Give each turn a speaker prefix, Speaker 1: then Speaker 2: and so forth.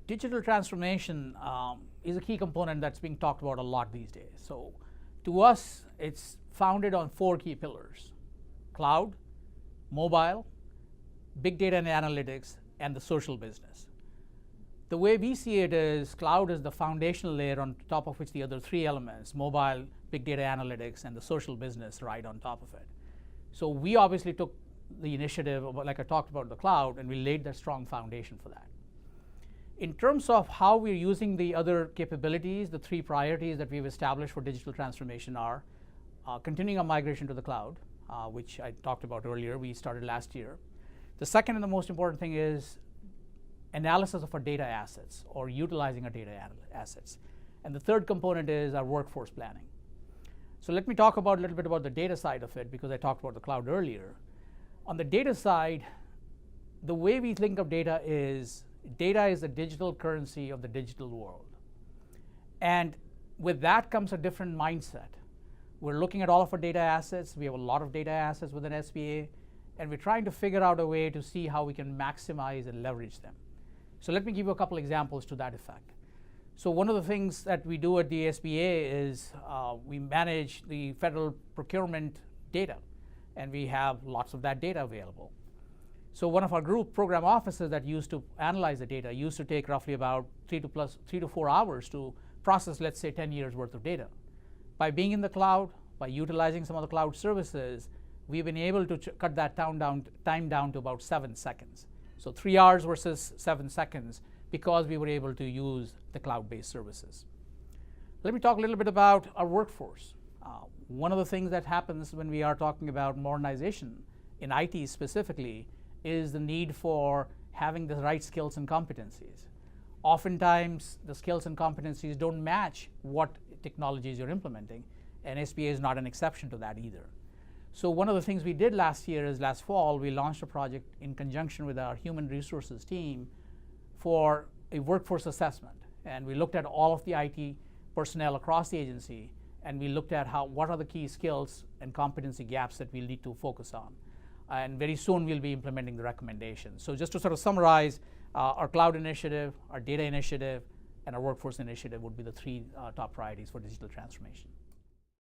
Speaker 1: Digital transformation is a key component that's being talked about a lot these days. So to us, it's founded on 4 key pillars: cloud, mobile, big data and analytics, and the social business. The way we see it is cloud is the foundational layer on top of which the other 3 elements, mobile, big data analytics, and the social business, ride on top of it. So we obviously took the initiative, like I talked about the cloud, and we laid that strong foundation for that. In terms of how we're using the other capabilities, the 3 priorities that we've established for digital transformation are continuing our migration to the cloud, which I talked about earlier. We started last year. The second and the most important thing is analysis of our data assets, or utilizing our data assets. And the third component is our workforce planning. So let me talk about a little bit about the data side of it, because I talked about the cloud earlier. On the data side, the way we think of data is the digital currency of the digital world. And with that comes a different mindset. We're looking at all of our data assets. We have a lot of data assets within SBA, and we're trying to figure out a way to see how we can maximize and leverage them. So let me give you a couple examples to that effect. So one of the things that we do at the SBA is we manage the federal procurement data, and we have lots of that data available. So one of our group program officers that used to analyze the data used to take roughly about 3 to 4 hours to process, let's say, 10 years worth of data. By being in the cloud, by utilizing some of the cloud services, we've been able to cut that time down to about 7 seconds. So 3 hours versus 7 seconds, because we were able to use the cloud-based services. Let me talk a little bit about our workforce. One of the things that happens when we are talking about modernization in IT specifically is the need for having the right skills and competencies. Oftentimes, the skills and competencies don't match what technologies you're implementing, and SBA is not an exception to that either. So one of the things we did last fall, we launched a project in conjunction with our human resources team for a workforce assessment. And we looked at all of the IT personnel across the agency, and we looked at what are the key skills and competency gaps that we'll need to focus on. And very soon we'll be implementing the recommendations. So just to sort of summarize, our cloud initiative, our data initiative, and our workforce initiative would be the 3 top priorities for digital transformation.